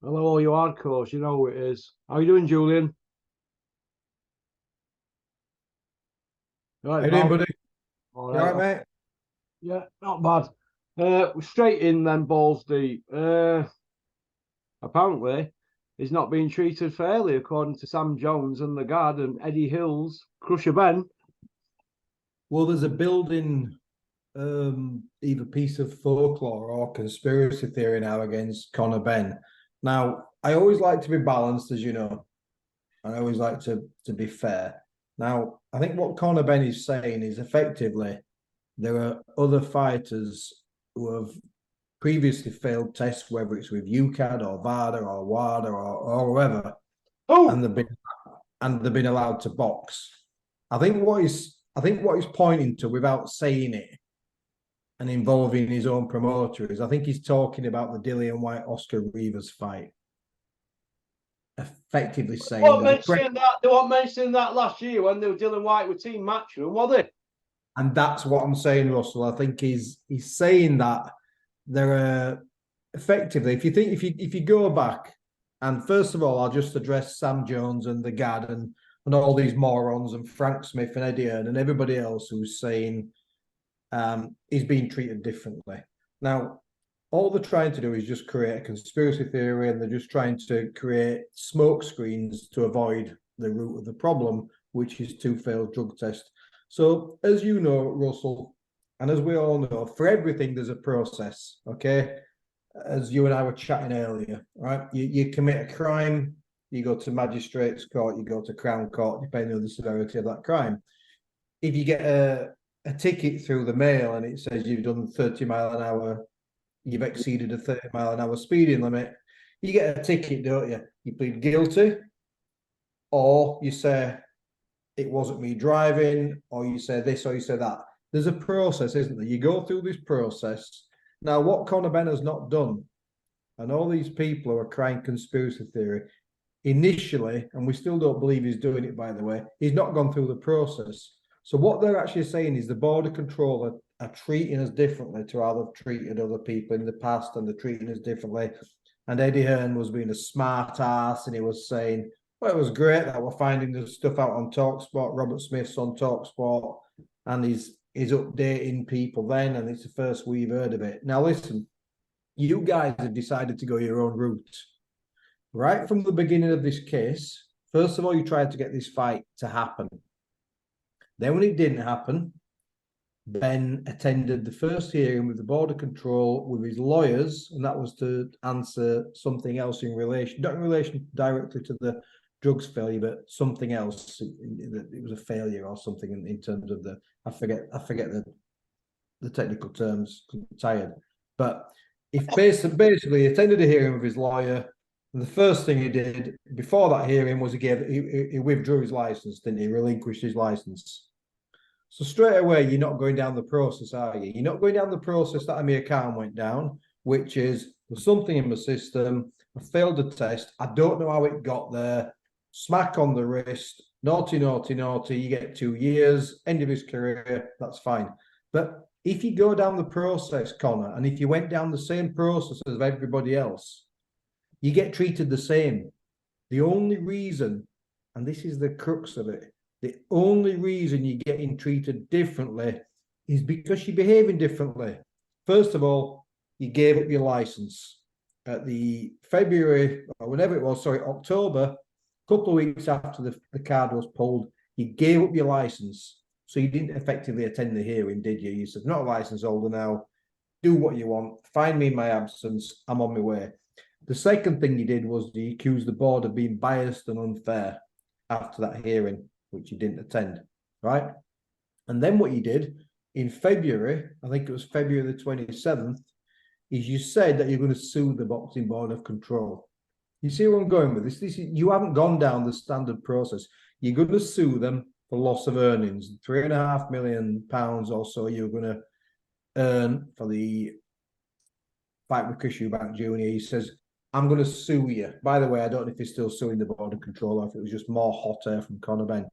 Hello, you hardcores. You know who it is. How you doing, Julian? All How right, you doing, pal. buddy? All You right. all right, mate? Yeah, not bad. We're straight in then, balls deep. Apparently, he's not being treated fairly, according to Sam Jones and the guard and Eddie Hills, Krusha Ben. Well, there's a building either piece of folklore or conspiracy theory now against Conor Benn. Now, I always like to be balanced, as you know, and I always like to be fair. Now, I think what Conor Benn is saying is effectively there are other fighters who have previously failed tests, whether it's with UCAD or VADA or WADA or whoever, and Oh, they've been allowed to box. I think what he's pointing to without saying it and involving his own promoter is I think he's talking about the Dillian White Oscar Rivas fight. Effectively saying what there's a mentioning that? They weren't mentioning that last year when they were Dylan White with team matchroom, were they? and that's what I'm saying, Russell. I think he's saying that there are effectively, if you go back, and first of all, I'll just address Sam Jones and the Gad and all these morons and Frank Smith and Eddie Hearn and everybody else who's saying he's being treated differently. Now, all they're trying to do is just create a conspiracy theory, and they're just trying to create smoke screens to avoid the root of the problem, which is two failed drug tests. So, as you know, Russell, and as we all know, for everything there's a process. Okay, as you and I were chatting earlier, right? You commit a crime, you go to magistrates court, you go to Crown Court, depending on the severity of that crime. If you get a ticket through the mail and it says you've done 30 mile an hour, you've exceeded a 30 mile an hour speeding limit, you get a ticket, don't you? You plead guilty, or you say it wasn't me driving, or you say this, or you say that. There's a process, isn't there? You go through this process. Now, what Conor Benn has not done, and all these people who are crying conspiracy theory, initially, and we still don't believe he's doing it, by the way, he's not gone through the process. So what they're actually saying is the border control are treating us differently to how they've treated other people in the past, and they're treating us differently. And Eddie Hearn was being a smart ass, and he was saying, well, it was great that we're finding the stuff out on TalkSport. Robert Smith's on TalkSport, and he's updating people then, and it's the first we've heard of it. Now, listen, you guys have decided to go your own route. Right from the beginning of this case, first of all, you tried to get this fight to happen. Then, when it didn't happen, Ben attended the first hearing with the border control with his lawyers, and that was to answer something else in relation, not in relation directly to the drugs failure, but something else. It was a failure or something in terms of the I forget the technical terms. I'm tired, but if basically he attended a hearing with his lawyer. And the first thing he did before that hearing was he withdrew his license, didn't he? Relinquished his license. So straight away, you're not going down the process, are you? You're not going down the process that Amir Khan went down, which is there's something in my system. I failed the test. I don't know how it got there. Smack on the wrist. Naughty, naughty, naughty. You get 2 years. End of his career. That's fine. But if you go down the process, Connor, and if you went down the same process as everybody else, you get treated the same. The only reason, and this is the crux of it, the only reason you're getting treated differently is because you're behaving differently. First of all, you gave up your license at the February, or whenever it was, sorry, October, a couple of weeks after the card was pulled, you gave up your license. So you didn't effectively attend the hearing, did you? You said, not a license holder now, do what you want, find me in my absence, I'm on my way. The second thing you did was you accused the board of being biased and unfair after that hearing, which you didn't attend, right? And then what you did in February, I think it was February the 27th, is you said that you're going to sue the Boxing Board of Control. You see where I'm going with this? You haven't gone down the standard process. You're going to sue them for loss of earnings. £3.5 million or so you're going to earn for the fight with Chris Eubank Jr. He says, I'm going to sue you. By the way, I don't know if he's still suing the board of control or if it was just more hot air from Conor Benn.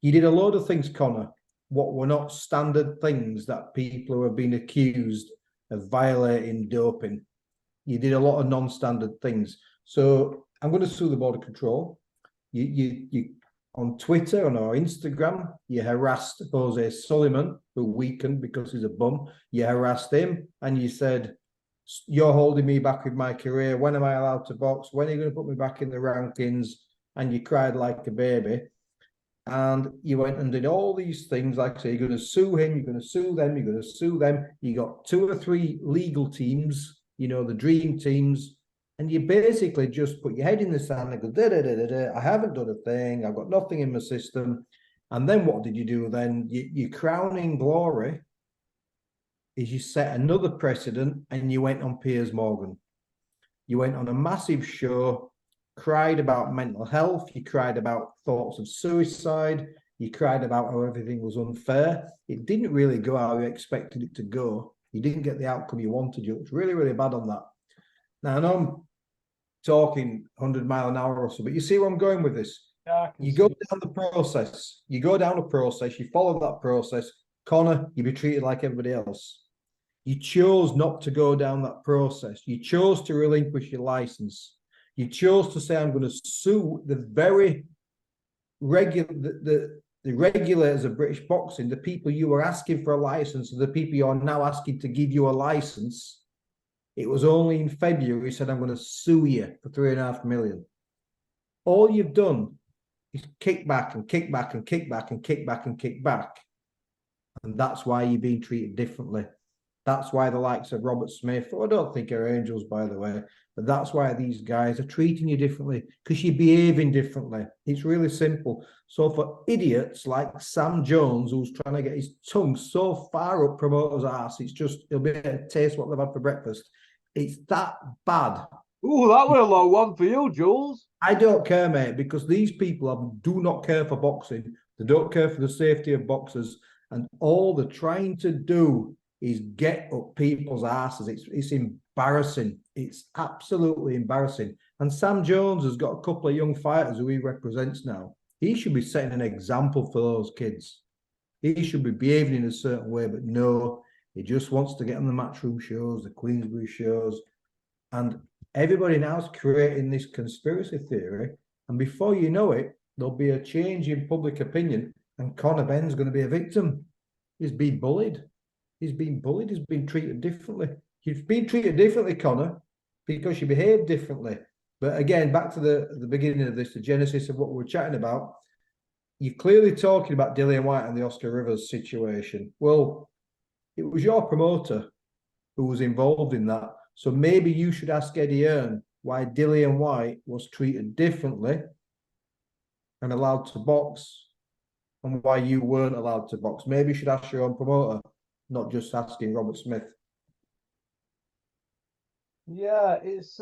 You did a load of things, Conor, what were not standard things that people who have been accused of violating doping. You did a lot of non-standard things. So I'm going to sue the Border Control. You on Twitter and or Instagram, you harassed Jose Sullivan, who weakened because he's a bum. You harassed him and you said, you're holding me back with my career. When am I allowed to box? When are you going to put me back in the rankings? And you cried like a baby. And you went and did all these things. Like I say, you're going to sue him, you're going to sue them, you're going to sue them. You got 2 or 3 legal teams, you know, the dream teams. And you basically just put your head in the sand and go, I haven't done a thing. I've got nothing in my system. And then what did you do then? Your crowning glory is you set another precedent and you went on Piers Morgan. You went on a massive show, cried about mental health. You cried about thoughts of suicide. You cried about how everything was unfair. It didn't really go how you expected it to go. You didn't get the outcome you wanted. You looked really, really bad on that. Now, I know I'm talking 100 miles an hour or so, but you see where I'm going with this. Yeah, you go down the process. You go down the process. You follow that process. Conor, you'll be treated like everybody else. You chose not to go down that process. You chose to relinquish your license. You chose to say, I'm going to sue the very the regulators of British boxing, the people you were asking for a license, and the people you're now asking to give you a license. It was only in February he said, I'm going to sue you for $3.5 million. All you've done is kick back and kick back and kick back and kick back and kick back. And that's why you're being treated differently. That's why the likes of Robert Smith, who I don't think are angels, by the way, but that's why these guys are treating you differently, because you're behaving differently. It's really simple. So for idiots like Sam Jones, who's trying to get his tongue so far up promoters' arse, it's just, it'll be a taste what they've had for breakfast. It's that bad. Ooh, that was a low one for you, Jules. I don't care, mate, because these people do not care for boxing. They don't care for the safety of boxers. And all they're trying to do is get up people's asses. It's embarrassing. It's absolutely embarrassing. And Sam Jones has got a couple of young fighters who he represents now. He should be setting an example for those kids. He should be behaving in a certain way, but no, he just wants to get on the Matchroom shows, the Queensbury shows, and everybody now is creating this conspiracy theory. And before you know it, there'll be a change in public opinion, and Conor Benn's going to be a victim. He's been bullied. He's been bullied. He's been treated differently. You've been treated differently, Conor, because you behaved differently. But again, back to the beginning of this, the genesis of what we're chatting about, you're clearly talking about Dillian Whyte and the Oscar Rivers situation. Well, it was your promoter who was involved in that. So maybe you should ask Eddie Hearn why Dillian Whyte was treated differently and allowed to box, and why you weren't allowed to box. Maybe you should ask your own promoter, not just asking Robert Smith. Yeah, it's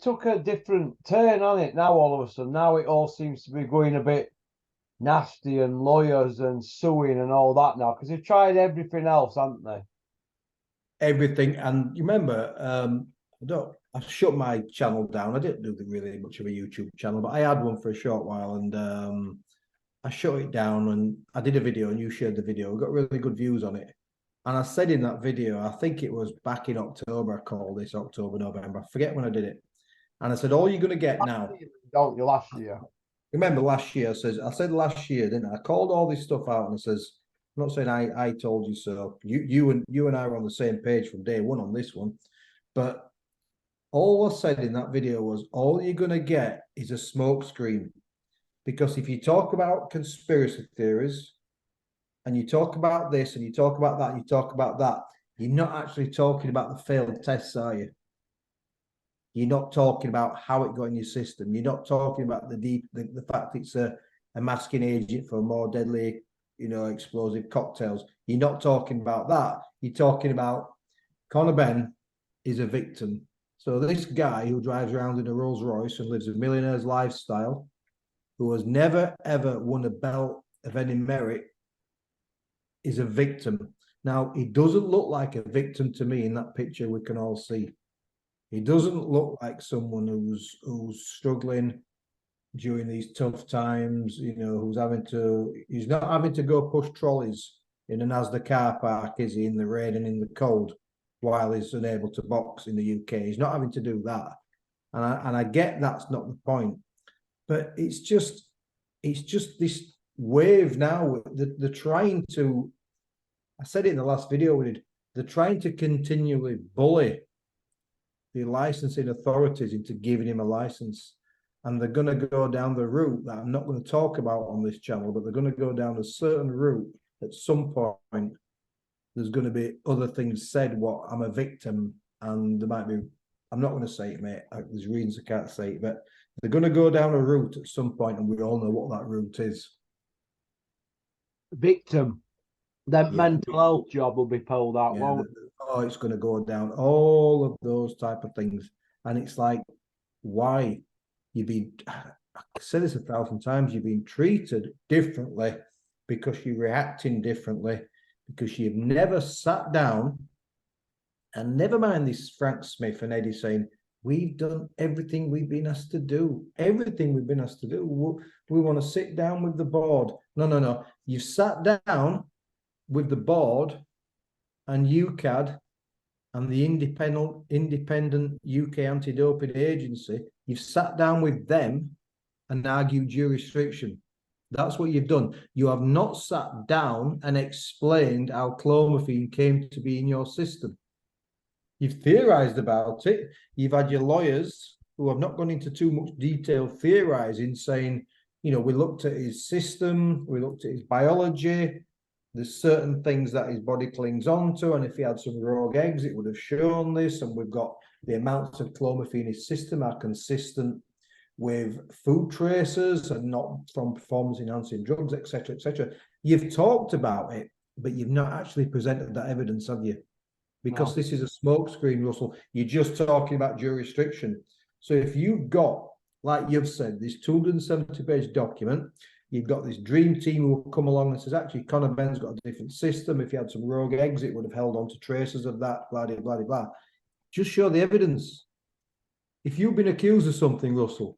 took a different turn on it now all of a sudden. Now it all seems to be going a bit nasty and lawyers and suing and all that now, because they've tried everything else, haven't they? Everything. And you remember, I shut my channel down. I didn't do really much of a YouTube channel, but I had one for a short while, and I shut it down and I did a video and you shared the video. We got really good views on it. And I said in that video, I think it was back in October, I called this October, November. I forget when I did it. And I said, all you're going to get now. Don't you, last year? Remember last year, I said last year, didn't I? I called all this stuff out and I says, I'm not saying I told you so. You and I were on the same page from day one on this one. But all I said in that video was, all you're going to get is a smoke screen. Because if you talk about conspiracy theories and you talk about this and you talk about that, you talk about that, you're not actually talking about the failed tests, are you? You're not talking about how it got in your system. You're not talking about the fact it's a masking agent for more deadly, explosive cocktails. You're not talking about that. You're talking about Conor Benn is a victim. So this guy who drives around in a Rolls Royce and lives a millionaire's lifestyle, who has never, ever won a belt of any merit, is a victim. Now, he doesn't look like a victim to me in that picture we can all see. He doesn't look like someone who's struggling during these tough times, he's not having to go push trolleys in an Asda car park, is he, in the rain and in the cold, while he's unable to box in the UK. He's not having to do that. and I get that's not the point, but it's just this wave now. They're trying to. I said it in the last video we did. They're trying to continually bully the licensing authorities into giving him a license. And they're going to go down the route that I'm not going to talk about on this channel, but they're going to go down a certain route. At some point, there's going to be other things said, what I'm a victim, and there might be, I'm not going to say it, mate. There's reasons I can't say it, but they're going to go down a route at some point, and we all know what that route is. Victim. That mental health job will be pulled out. It's going to go down all of those type of things. And it's like, why? I've said this 1,000 times, you've been treated differently because you're reacting differently, because you've never sat down, and never mind this Frank Smith and Eddie saying, we've done everything we've been asked to do. Everything we've been asked to do. We want to sit down with the board. No. You've sat down with the board and UCAD and the independent UK anti-doping agency. You've sat down with them and argued jurisdiction. That's what you've done. You have not sat down and explained how clomiphene came to be in your system. You've theorized about it. You've had your lawyers who have not gone into too much detail theorizing, saying, we looked at his system, we looked at his biology. There's certain things that his body clings onto, and if he had some rogue eggs, it would have shown this. And we've got the amounts of clomiphene in his system are consistent with food tracers and not from performance-enhancing drugs, etc., etc. You've talked about it, but you've not actually presented that evidence, have you? Because this is a smokescreen, Russell. You're just talking about jurisdiction. So if you've got, like you've said, this 270-page document, you've got this dream team who will come along and says, actually, Conor Benn's got a different system. If he had some rogue eggs, it would have held on to traces of that, blah, blah, blah, blah. Just show the evidence. If you've been accused of something, Russell,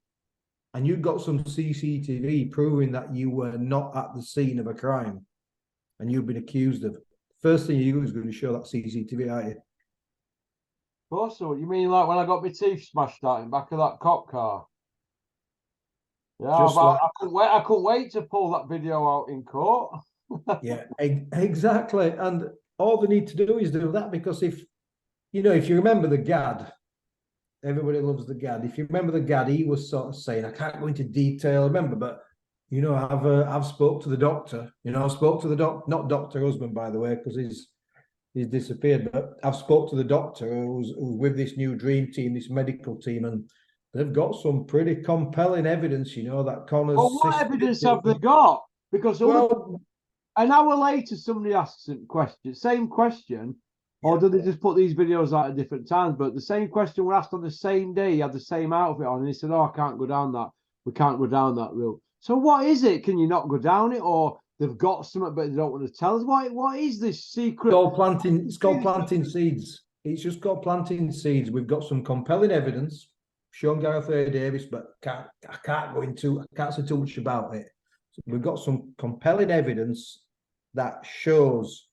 and you've got some CCTV proving that you were not at the scene of a crime, and you've been accused of, first thing you do is going to show that CCTV, aren't you? Also, you mean like when I got my teeth smashed out in the back of that cop car? Yeah, I couldn't wait to pull that video out in court. Yeah, exactly. And all they need to do is do that, because if you remember the GAD, everybody loves the GAD. If you remember the GAD, he was sort of saying, I can't go into detail, remember, but I've spoke to the doctor. I spoke to the not Dr. Husband, by the way, because he's disappeared, but I've spoke to the doctor who's with this new dream team, this medical team, and they've got some pretty compelling evidence, that Conor's. Well, what evidence have they got? Because an hour later, somebody asks a question, same question, or do they just put these videos out at different times? But the same question were asked on the same day. He had the same outfit on, and he said, "Oh, I can't go down that. We can't go down that route." So what is it? Can you not go down it, or they've got something but they don't want to tell us? What is this secret? It's called planting seeds. It's just called planting seeds. We've got some compelling evidence. Sean Gareth Davis, but I can't say too much about it. So we've got some compelling evidence that shows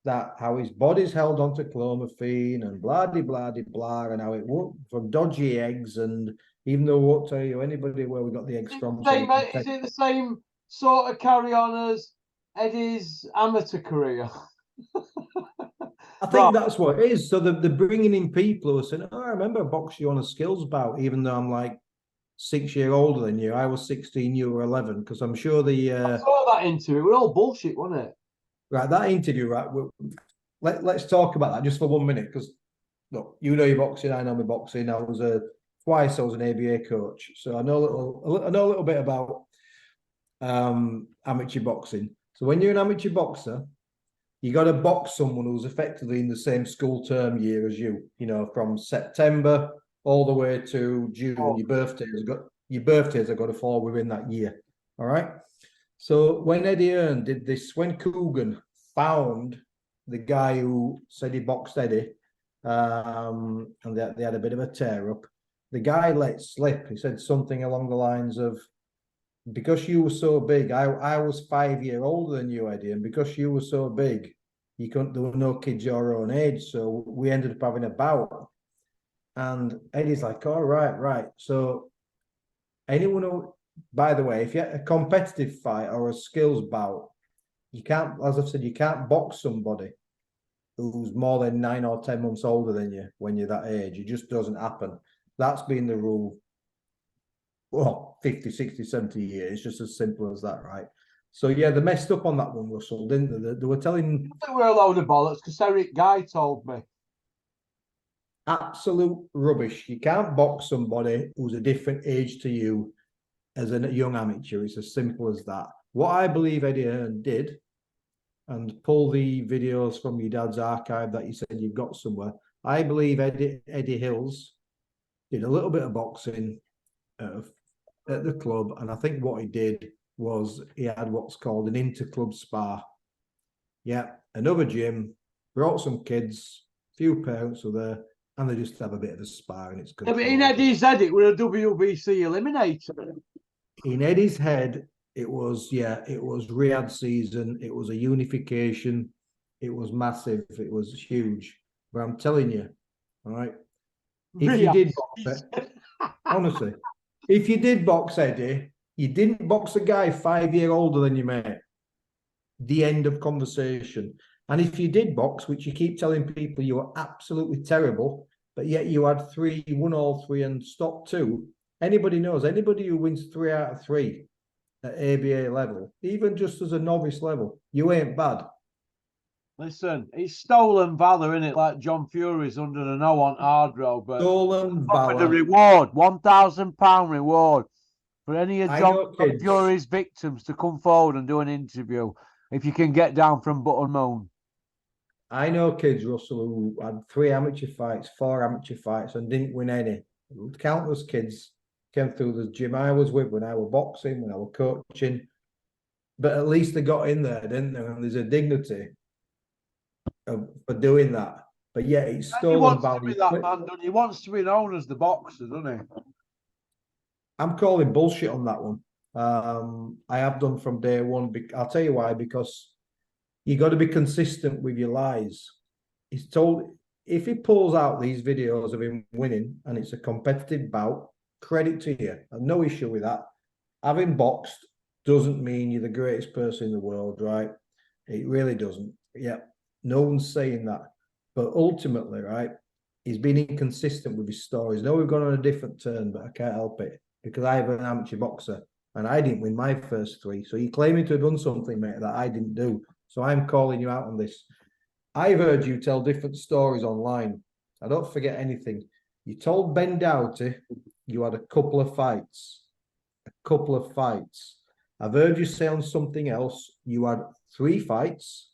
that how his body's held onto clomiphene and blah, blah, blah, and how it worked from dodgy eggs. And even though I won't tell you anybody where we got the eggs from. Is it the same sort of carry on as Eddie's amateur career? I think that's what it is. So they're bringing in people who are saying, I remember boxing on a skills bout, even though I'm like 6 years older than you. I was 16, you were 11, because I'm sure I saw that interview. It was all bullshit, wasn't it? Right, that interview, right? Let's talk about that just for 1 minute, because look, your boxing, I know my boxing. Twice I was an ABA coach, so I know a little bit about amateur boxing. So when you're an amateur boxer, you got to box someone who's effectively in the same school term year as you. From September all the way to June. Oh. Your birthdays have got to fall within that year. All right. So when Eddie Hearn did this, when Coogan found the guy who said he boxed Eddie, and they had a bit of a tear up, the guy let slip. He said something along the lines of, because you were so big, I was 5 years older than you, Eddie, and because you were so big, there were no kids your own age, so we ended up having a bout. And Eddie's like, all right, right. So anyone who, by the way, if you had a competitive fight or a skills bout, you can't, as I've said, you can't box somebody who's more than 9 or 10 months older than you when you're that age. It just doesn't happen. That's been the rule, well, 50, 60, 70 years. It's just as simple as that, right? So, yeah, they messed up on that one, Russell, didn't they? They were telling... I think we're a load of bollocks because Eric Guy told me. Absolute rubbish. You can't box somebody who's a different age to you as a young amateur. It's as simple as that. What I believe Eddie Hearn did, and pull the videos from your dad's archive that you said you've got somewhere. I believe Eddie Hills did a little bit of boxing at the club, and I think what he did was he had what's called an inter-club spar. Yeah, another gym, brought some kids, few parents were there, and they just have a bit of a spar, and it's good. Yeah, but in Eddie's head, it was a WBC eliminator. In Eddie's head, it was Riyadh season. It was a unification. It was massive. It was huge. But I'm telling you, all right, if you did box it, honestly, if you did box Eddie, you didn't box a guy 5 years older than you, mate. The end of conversation. And if you did box, which you keep telling people you were absolutely terrible, but yet you had three, you won all three and stopped two. Anybody knows, anybody who wins 3 out of 3 at ABA level, even just as a novice level, you ain't bad. Listen, it's stolen valor, isn't it? Like John Fury's under the no on hard road, but Stolen valor. The reward, £1,000 reward for any of John Fury's victims to come forward and do an interview if you can get down from Button Moon. I know kids, Russell, who had 3 amateur fights, 4 amateur fights, and didn't win any. Countless kids came through the gym I was with when I was boxing, when I was coaching. But at least they got in there, didn't they? And there's a dignity for doing that. But yeah, it's stolen value. He wants to be known as the boxer, doesn't he? I'm calling bullshit on that one. I have done from day one. I'll tell you why, because you got to be consistent with your lies. He's told, if he pulls out these videos of him winning and it's a competitive bout, credit to you. I have no issue with that. Having boxed doesn't mean you're the greatest person in the world, right? It really doesn't. Yeah, no one's saying that. But ultimately, right, he's been inconsistent with his stories. No, we've gone on a different turn, but I can't help it because I'm an amateur boxer and I didn't win my first 3. So you're claiming to have done something, mate, that I didn't do. So I'm calling you out on this. I've heard you tell different stories online. I don't forget anything. You told Ben Doughty you had a couple of fights. A couple of fights. I've heard you say on something else you had 3 fights.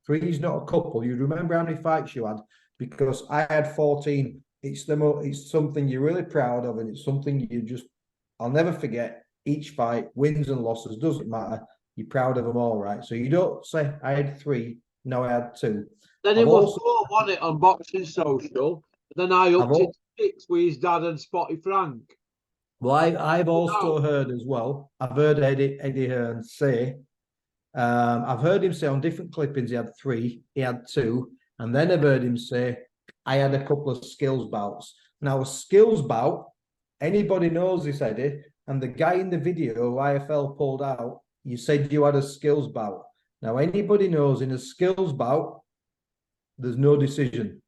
3 is not a couple. You remember how many fights you had? Because I had 14. It's something you're really proud of, and it's something I'll never forget. Each fight, wins and losses, doesn't matter. You're proud of them all, right? So you don't say I had 3, no, I had 2. Then it was 4, wasn't it, on Boxing Social? Then I upped it to 6 with his dad and Spotty Frank. Well, I've also heard as well. I've heard Eddie Hearn say. I've heard him say on different clippings he had 3, he had 2, and then I've heard him say I had a couple of skills bouts. Now a skills bout, anybody knows this, Eddie, and the guy in the video IFL pulled out. You said you had a skills bout. Now anybody knows in a skills bout, there's no decision.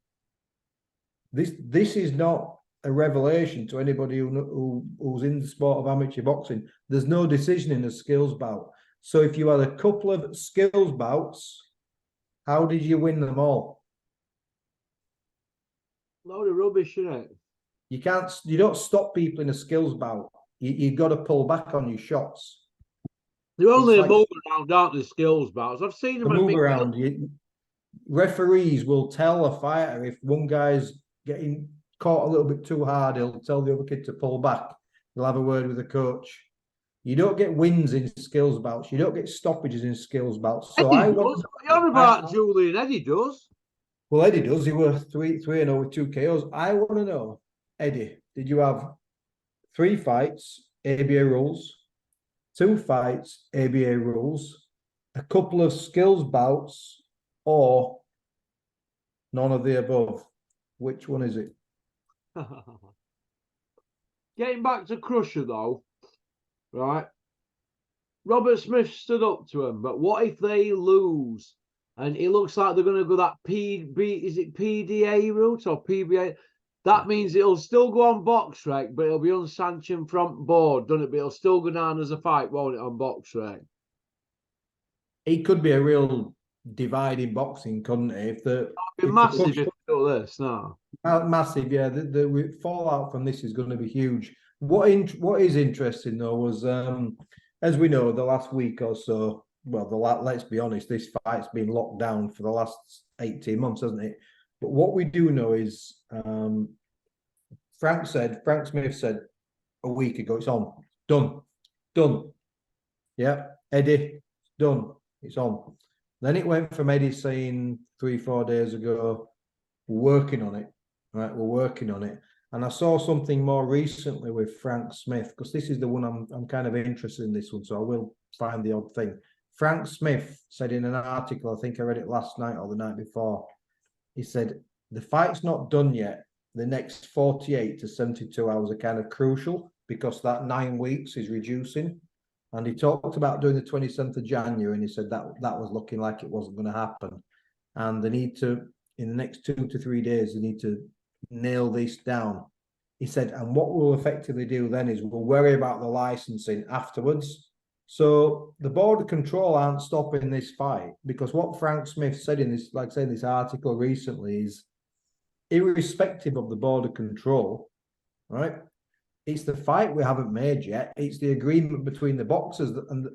This is not a revelation to anybody who's in the sport of amateur boxing. There's no decision in a skills bout. So if you had a couple of skills bouts, how did you win them all? Load of rubbish, isn't it? You don't stop people in a skills bout. You've got to pull back on your shots. They're only a move around, aren't they, skills bouts? I've seen them move around. Referees will tell a fighter if one guy's getting caught a little bit too hard, he'll tell the other kid to pull back. He'll have a word with the coach. You don't get wins in skills bouts. You don't get stoppages in skills bouts. So You're about JULIAN. Eddie does. Well, Eddie does. He were 3-0 with 2 KOs. I want to know, Eddie, did you have 3 fights, ABA rules, 2 fights, ABA rules, a couple of skills bouts, or none of the above? Which one is it? Getting back to Krusha though, right? Robert Smith stood up to him, but what if they lose? And it looks like they're going to go that is it PDA route or PBA? That means it'll still go on box rec, but it'll be unsanctioned front board, doesn't it? But it'll still go down as a fight, won't it, on box rec? It could be a real divide in boxing, couldn't it? It'd be massive if we do this, no. Massive, yeah. The fallout from this is going to be huge. What is interesting though was, as we know, the last week or so. Well, let's be honest, this fight's been locked down for the last 18 months, hasn't it? But what we do know is, Frank Smith said a week ago, it's on, done. Yeah, Eddie, done, it's on. Then it went from Eddie saying 3-4 days ago, we're working on it, right? We're working on it. And I saw something more recently with Frank Smith, because this is the one I'm kind of interested in this one, so I will find the odd thing. Frank Smith said in an article, I think I read it last night or the night before, he said, the fight's not done yet. The next 48 to 72 hours are kind of crucial because that 9 weeks is reducing. And he talked about doing the 27th of January, and he said that was looking like it wasn't going to happen. And they need to, in the next 2 to 3 days, they need to nail this down. He said, and what we'll effectively do then is we'll worry about the licensing afterwards. So the border control aren't stopping this fight, because what Frank Smith said in this, like I said, this article recently is, irrespective of the border control, right? It's the fight we haven't made yet. It's the agreement between the boxers and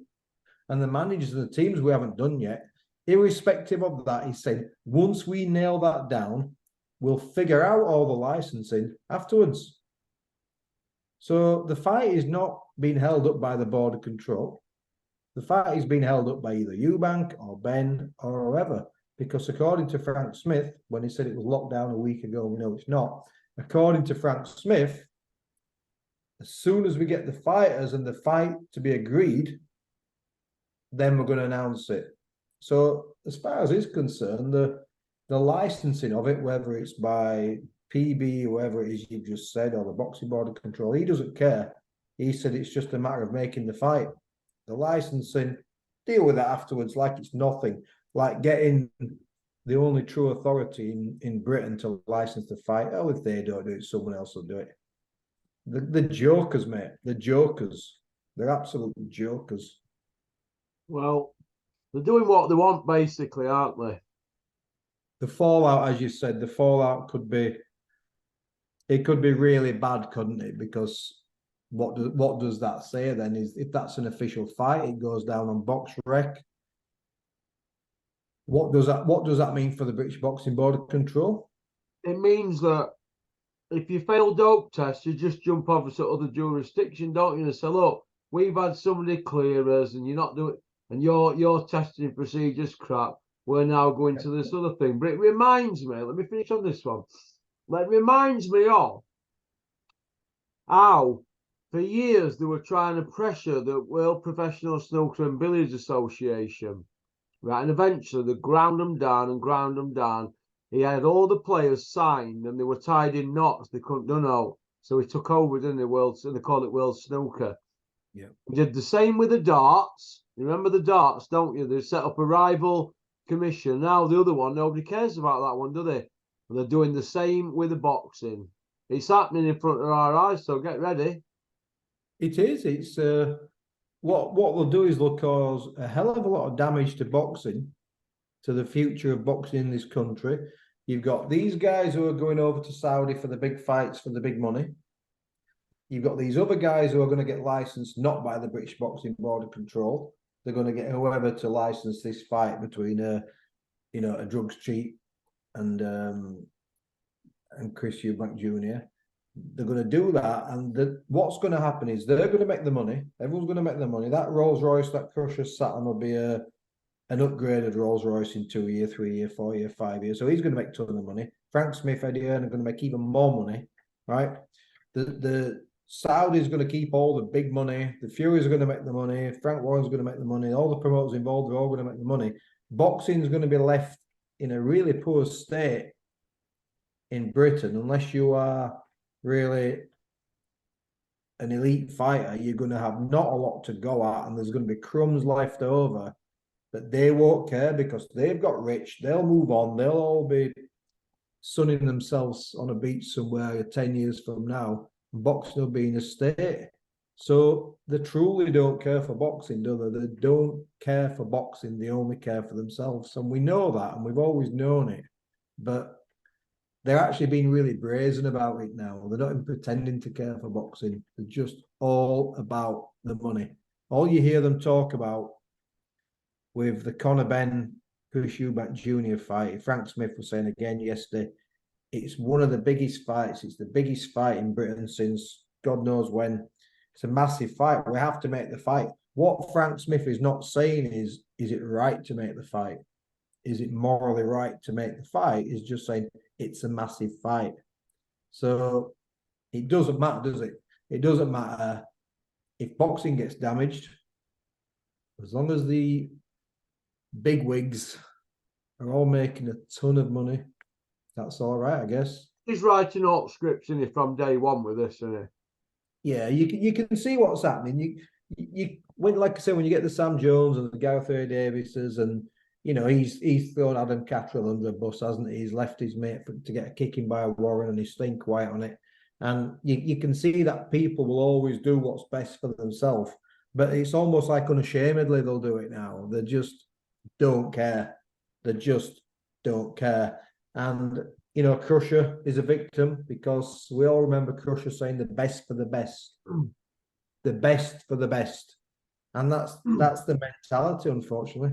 the managers and the teams we haven't done yet. Irrespective of that, he said, once we nail that down, we'll figure out all the licensing afterwards. So the fight is not being held up by the border control. The fight is being held up by either Eubank or Benn or whoever, because according to Frank Smith, when he said it was locked down a week ago, we know it's not. According to Frank Smith, as soon as we get the fighters and the fight to be agreed, then we're going to announce it. So as far as he's concerned, the licensing of it, whether it's by PB, whoever it is you've just said, or the boxing board of control, he doesn't care. He said it's just a matter of making the fight. The licensing, deal with that afterwards like it's nothing. Like getting the only true authority in Britain to license the fight. Oh, if they don't do it, someone else will do it. The jokers, mate. The jokers. They're absolute jokers. Well, they're doing what they want, basically, aren't they? The fallout, as you said, the fallout could be really bad, couldn't it? Because what does that say then? Is if that's an official fight, it goes down on box rec. What does that mean for the British Boxing Board of Control? It means that if you fail dope tests, you just jump over to other jurisdiction, don't you? And say, look, we've had somebody clear us, and you're not doing, and your testing procedures crap. We're now going to this other thing. But it reminds me, let me finish on this one. It reminds me of how for years they were trying to pressure the World Professional Snooker and Billiards Association, right? And eventually they ground them down. He had all the players signed and they were tied in knots. They couldn't do no. So he took over, didn't he? They call it World Snooker. Yeah. He did the same with the darts. You remember the darts, don't you? They set up a rival commission. Now the other one, nobody cares about that one, do they? And they're doing the same with the boxing. It's happening in front of our eyes, so get ready. It is. It's what they'll do is they'll cause a hell of a lot of damage to boxing, to the future of boxing in this country. You've got these guys who are going over to Saudi for the big fights, for the big money. You've got these other guys who are going to get licensed not by the British Boxing Board of Control. They're going to get whoever to license this fight between a drugs cheat and Chris Eubank Jr. They're going to do that, and what's going to happen is they're going to make the money. Everyone's going to make the money. That Rolls Royce that Krusha sat on will be an upgraded Rolls Royce in 2 years, 3 years, 4 years, 5 years. So he's going to make a ton of money. Frank Smith, Eddie Hearn are going to make even more money, right? The Saudi's going to keep all the big money. The Furies are going to make the money. Frank Warren's going to make the money. All the promoters involved are all going to make the money. Boxing's going to be left in a really poor state in Britain unless you are really an elite fighter, you're going to have not a lot to go at, and there's going to be crumbs left over. But they won't care because they've got rich. They'll move on. They'll all be sunning themselves on a beach somewhere 10 years from now. Boxing will be in a state. So they truly don't care for boxing, do they? They don't care for boxing. They only care for themselves. And we know that, and we've always known it. But they're actually being really brazen about it now. They're not even pretending to care for boxing. They're just all about the money. All you hear them talk about with the Conor Benn, Eubank Jr. fight, Frank Smith was saying again yesterday, it's one of the biggest fights. It's the biggest fight in Britain since God knows when. It's a massive fight. We have to make the fight. What Frank Smith is not saying is it right to make the fight? Is it morally right to make the fight? Is just saying it's a massive fight. So it doesn't matter, does it? It doesn't matter if boxing gets damaged, as long as the big wigs are all making a ton of money. That's all right, I guess. He's writing up scripts, isn't he, from day one with this, isn't he? Yeah, you can see what's happening. You when, like I said, when you get the Sam Jones and the Gareth A. Davises, and you know he's thrown Adam Catterall under a bus, hasn't he? He's left his mate to get a kicking by Warren, and he's staying quiet on it. And you can see that people will always do what's best for themselves, but it's almost like unashamedly they'll do it now. They just don't care. They just don't care. And you know, Krusha is a victim because we all remember Krusha saying the best for the best, the best for the best, and that's the mentality, unfortunately.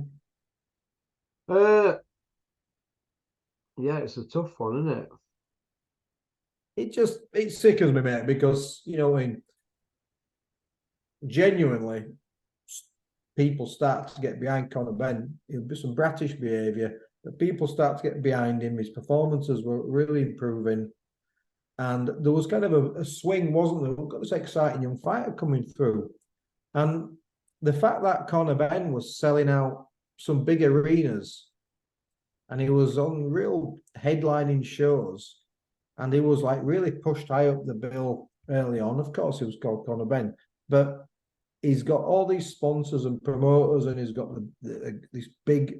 Yeah, it's a tough one, isn't it? It sickens me, mate, because you know, I mean, genuinely, people start to get behind Conor Benn. It'll be some bratish behaviour. But people start to get behind him. His performances were really improving. And there was kind of a swing, wasn't there? We've got this exciting young fighter coming through. And the fact that Conor Benn was selling out some big arenas and he was on real headlining shows and he was like really pushed high up the bill early on. Of course, he was called Conor Benn, but he's got all these sponsors and promoters and he's got this big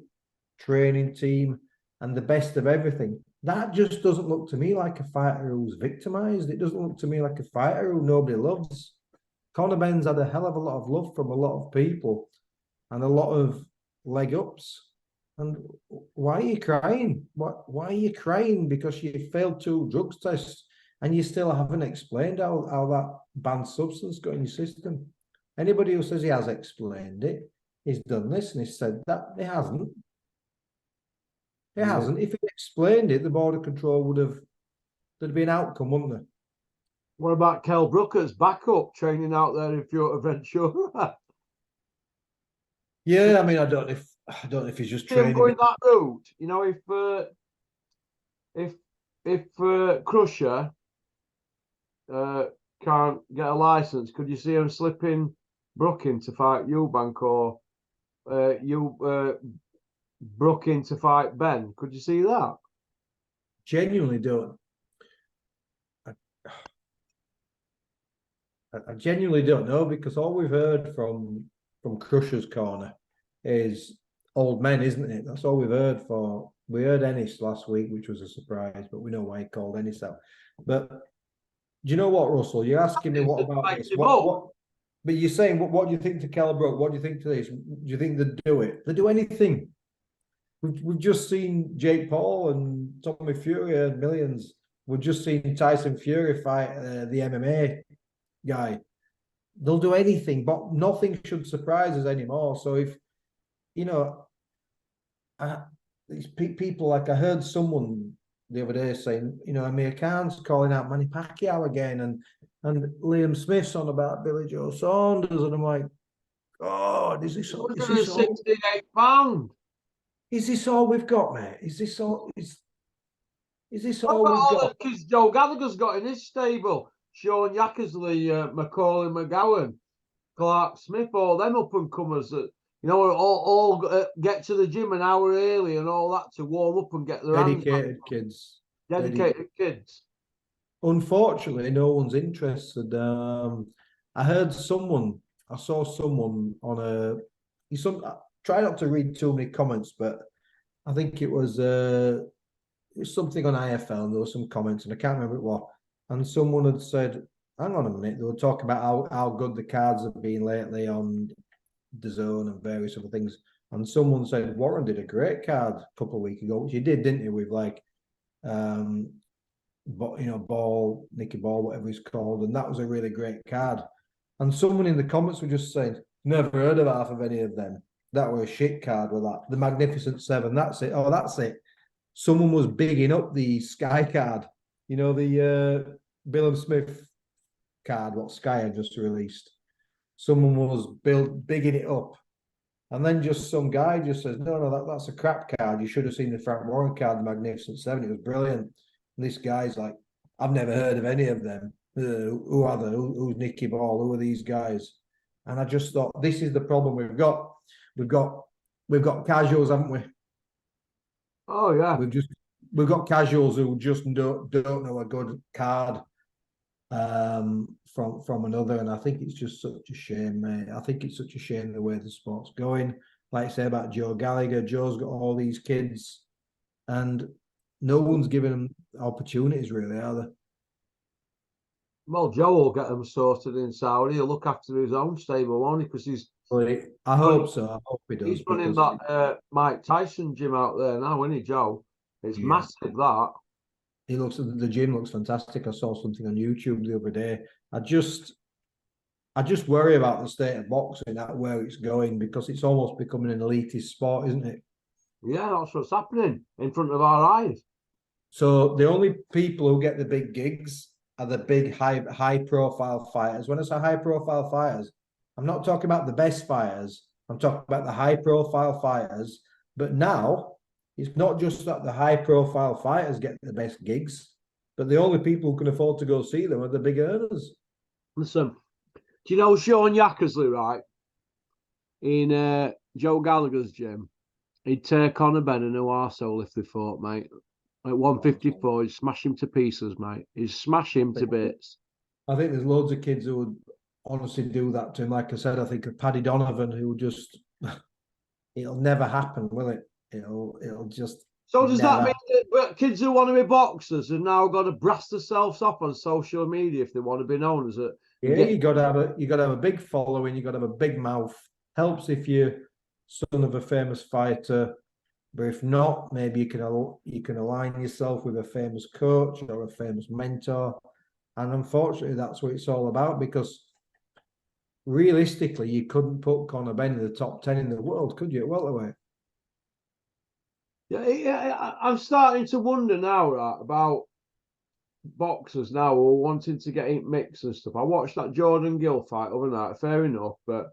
training team and the best of everything. That just doesn't look to me like a fighter who's victimized. It doesn't look to me like a fighter who nobody loves. Conor Benn's had a hell of a lot of love from a lot of people and a lot of leg ups. And why are you crying? Why are you crying? Because you failed 2 drugs tests and you still haven't explained how that banned substance got in your system. Anybody who says he has explained it, he's done this and he's said that, he hasn't. It hasn't. If he explained it, the border control there'd be an outcome, wouldn't there? What about Kell Brooker's backup training out there in Fuerteventura? Yeah, I mean, I don't know if he's just training. Going that route, you know, if Krusha can't get a license, could you see him slipping Brook in to fight Eubank or Brook in to fight Ben? Could you see that? Genuinely don't. I genuinely don't know because all we've heard from Krusha's corner is old men, isn't it? That's all we've heard for. We heard Ennis last week, which was a surprise, but we know why he called Ennis out. But do you know what, Russell? You're asking me what about this? What? But you're saying, what do you think to Kell Brook? What do you think to this? Do you think they'd do it? They'd do anything. We've just seen Jake Paul and Tommy Fury and millions. We've just seen Tyson Fury fight the MMA guy. They'll do anything, but nothing should surprise us anymore. So if, you know, these people, like I heard someone the other day saying, you know, Amir Khan's calling out Manny Pacquiao again and Liam Smith's on about Billy Joe Saunders. And I'm like, God, is this all? 168 pounds. Is this all we've got, mate? Is this all? Is this all we've got? The kids Joe Gallagher's got in his stable. Sean Yackersley, Macaulay McGowan, Clark Smith, all them up and comers that, you know, all get to the gym an hour early and all that to warm up and get their dedicated kids. Dedicated kids. unfortunately, no one's interested. I saw someone on try not to read too many comments, but I think it was something on IFL, and there were some comments, and I can't remember what. And someone had said, hang on a minute, they were talking about how good the cards have been lately on the zone and various other things. And someone said Warren did a great card a couple of weeks ago, which he did, didn't he? With like but Ball, Nicky Ball, whatever he's called, and that was a really great card. And someone in the comments were just saying, never heard of half of any of them. That were a shit card with that. The Magnificent Seven, that's it. Oh, that's it. Someone was bigging up the Sky card. The Bill Smith card, what Sky had just released. Someone was bigging it up. And then just some guy just says, no, that's a crap card. You should have seen the Frank Warren card, the Magnificent Seven. It was brilliant. And this guy's like, I've never heard of any of them. Who are they? Who's Nicky Ball? Who are these guys? And I just thought, this is the problem we've got. We've got casuals, haven't we? Oh yeah. We've got casuals who just don't know a good card from another, and I think it's just such a shame, mate. I think it's such a shame the way the sport's going. Like I say about Joe Gallagher, Joe's got all these kids, and no one's giving them opportunities, really, are they? Well, Joe will get them sorted in Saudi. He'll look after his own stable, won't he? Because I hope so. I hope he does. He's running that Mike Tyson gym out there now, isn't he, Joe? It's massive, that. The gym looks fantastic. I saw something on YouTube the other day. I just worry about the state of boxing, where it's going, because it's almost becoming an elitist sport, isn't it? Yeah, that's what's happening in front of our eyes. So the only people who get the big gigs are the big high profile fighters. When I say high profile fighters, I'm not talking about the best fighters. I'm talking about the high profile fighters. But now it's not just that the high profile fighters get the best gigs, but the only people who can afford to go see them are the big earners. Listen, do you know Sean Yackersley, right? In Joe Gallagher's gym, he'd take Conor Benn and no arsehole if they fought, mate. At 154, he'd smash him to pieces, mate. He'd smash him to bits. I think there's loads of kids who would honestly do that to him. Like I said, I think of Paddy Donovan, who just it'll never happen, will it? It'll just. So does that mean that kids who want to be boxers have now got to brass themselves up on social media if they want to be known as a? Yeah, you got to have a big following. You got to have a big mouth. Helps if you're son of a famous fighter, but if not, maybe you can align yourself with a famous coach or a famous mentor. And unfortunately, that's what it's all about, because realistically, you couldn't put Conor Benn in the top 10 in the world, could you, at welterweight? Yeah, I'm starting to wonder now, right, about boxers now who are wanting to get in mix and stuff. I watched that Jordan Gill fight other night, fair enough, but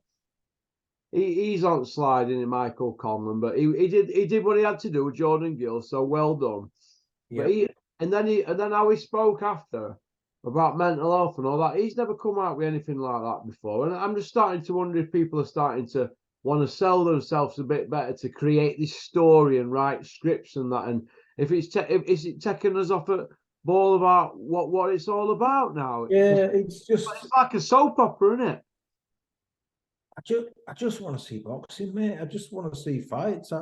he's on sliding in Michael Conlan, but he did what he had to do with Jordan Gill, so well done. Yep. But then how he spoke after about mental health and all that, he's never come out with anything like that before. And I'm just starting to wonder if people are starting to want to sell themselves a bit better to create this story and write scripts and that. And if is it taking us off a ball about what it's all about now? Yeah, it's like a soap opera, isn't it? I just want to see boxing, mate. I just want to see fights.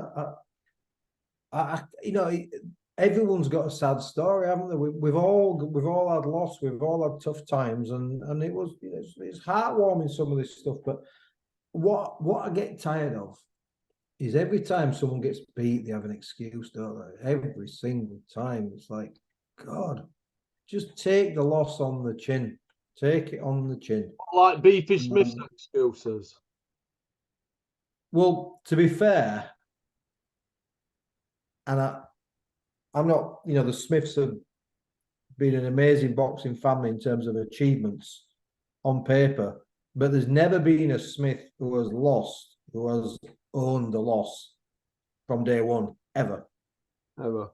Everyone's got a sad story, haven't they? We've all had loss, we've all had tough times, and it's heartwarming, some of this stuff. But what I get tired of is every time someone gets beat, they have an excuse, don't they? Every single time, it's like, God, just take the loss on the chin. Take it on the chin. Like Beefy Smith's excuses. Well, to be fair, and I'm not, the Smiths have been an amazing boxing family in terms of achievements on paper, but there's never been a Smith who has lost, who has owned the loss from day one, ever. Ever.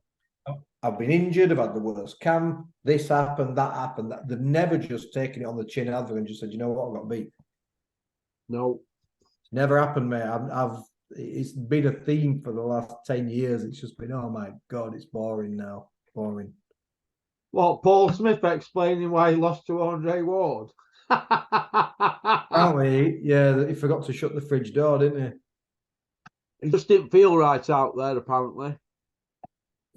I've been injured, I've had the worst camp, this happened, that happened. They've never just taken it on the chin either and just said, you know what, I got beat. No. It's never happened, mate. It's been a theme for the last 10 years. It's just been, oh my God, it's boring now. Boring. What, Paul Smith explaining why he lost to Andre Ward? Apparently, yeah, he forgot to shut the fridge door, didn't He just didn't feel right out there, apparently.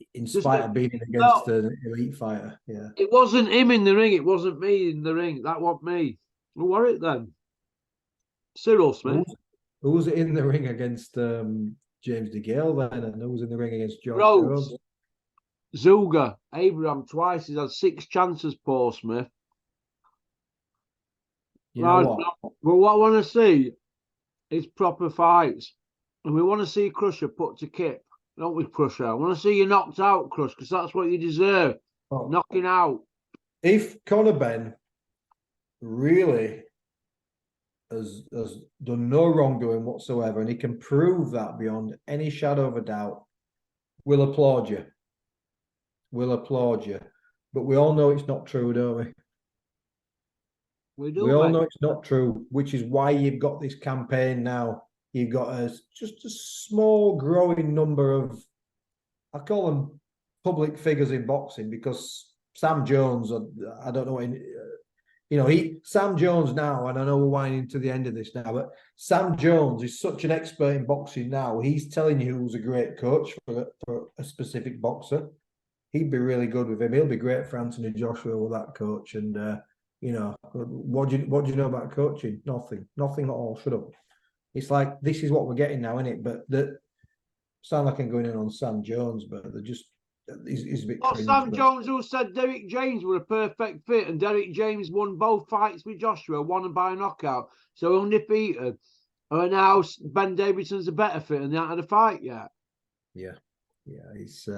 he? In Just spite of being against no, an elite fighter. Yeah. it wasn't him in the ring. It wasn't me in the ring. That wasn't me. Who were it then? Cyril Smith. Who was in the ring against James DeGale then? And who was in the ring against George Rhodes. Jones? Zuga. Abraham twice. He's had 6 chances, Paul Smith. You know what? But what I want to see is proper fights. And we want to see Krusha put to kip, don't we, Krusha? I want to see you knocked out, Krush, because that's what you deserve. Oh. Knocking out. If Conor Benn really has done no wrongdoing whatsoever, and he can prove that beyond any shadow of a doubt, we'll applaud you. We'll applaud you. But we all know it's not true, don't we? We all know it's not true, which is why you've got this campaign now. You've got just a small growing number of, I call them public figures in boxing, because Sam Jones, I don't know, Sam Jones now, and I know we're winding to the end of this now, but Sam Jones is such an expert in boxing now. He's telling you who's a great coach for a specific boxer. He'd be really good with him. He'll be great for Anthony Joshua with that coach. And what do you know about coaching? Nothing at all. Shut up. It's like, this is what we're getting now, isn't it? But sound like I'm going in on Sam Jones, but they're just, he's a bit cringe. Sam Jones, who said Derek James were a perfect fit, and Derek James won both fights with Joshua, won by a knockout, so undefeated. And now Ben Davidson's a better fit, and they haven't had a fight yet. Yeah, it's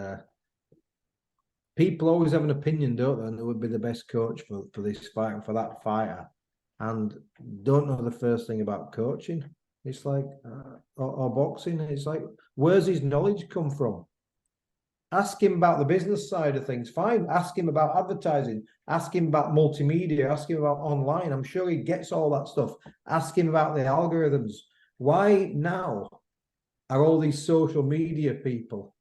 people always have an opinion, don't they? And who would be the best coach for this fight and for that fighter, and don't know the first thing about coaching. It's like, or boxing. It's like, where's his knowledge come from? Ask him about the business side of things. Fine. Ask him about advertising. Ask him about multimedia. Ask him about online. I'm sure he gets all that stuff. Ask him about the algorithms. Why now are all these social media people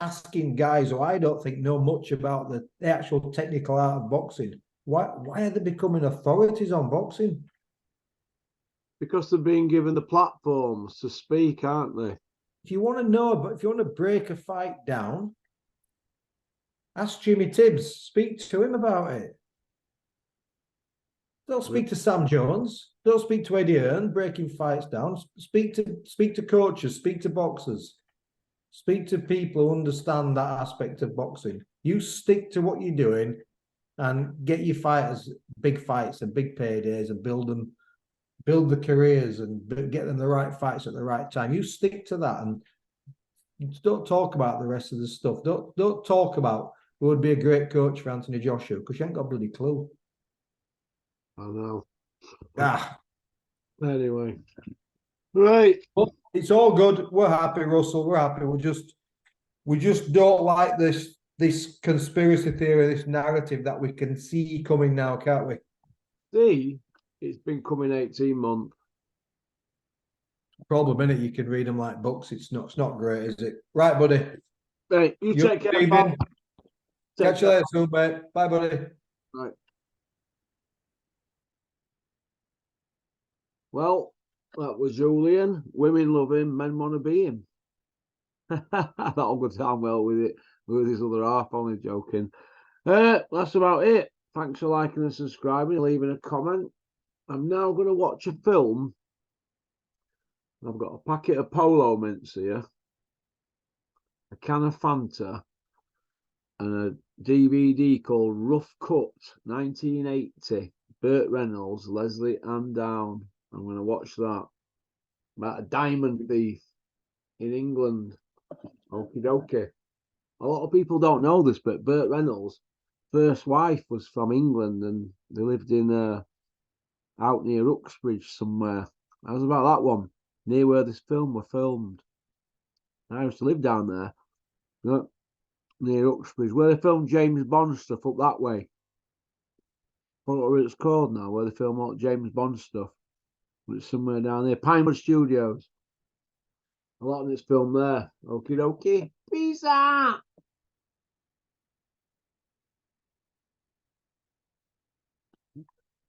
asking guys who I don't think know much about the actual technical art of boxing? Why are they becoming authorities on boxing? Because they're being given the platforms to speak, aren't they? If you want to know, but if you want to break a fight down, ask Jimmy Tibbs. Speak to him about it. Don't speak to Sam Jones. Don't speak to Eddie Hearn breaking fights down. Speak to coaches. Speak to boxers. Speak to people who understand that aspect of boxing. You stick to what you're doing and get your fighters big fights and big paydays and build the careers and get them the right fights at the right time. You stick to that and don't talk about the rest of the stuff. Don't talk about who would be a great coach for Anthony Joshua, because you ain't got a bloody clue. I know. Anyway. Right. Well, it's all good. We're happy, Russell. We're happy. We just don't like this conspiracy theory, this narrative that we can see coming now, can't we? See, it's been coming 18 months. Problem, innit? You can read them like books. It's not great, is it? Right, buddy. Hey, you take care, pal. Catch you later soon, mate. Bye, buddy. Right. Well, that was Julian. Women love him, men want to be him. That'll go down well with his other half, only joking. That's about it. Thanks for liking and subscribing, leaving a comment. I'm now going to watch a film. I've got a packet of Polo Mints here, a can of Fanta, and a DVD called Rough Cut 1980. Burt Reynolds, Leslie Ann Down. I'm going to watch that. About a diamond thief in England. Okie dokie. A lot of people don't know this, but Burt Reynolds' first wife was from England, and they lived in out near Uxbridge somewhere. I was about that one, near where this film was filmed. I used to live down there, near Uxbridge, where they filmed James Bond stuff up that way. I forgot what it's called now, where they film all James Bond stuff. But it's somewhere down there. Pinewood Studios. A lot of it's filmed there. Okie dokie. Peace out.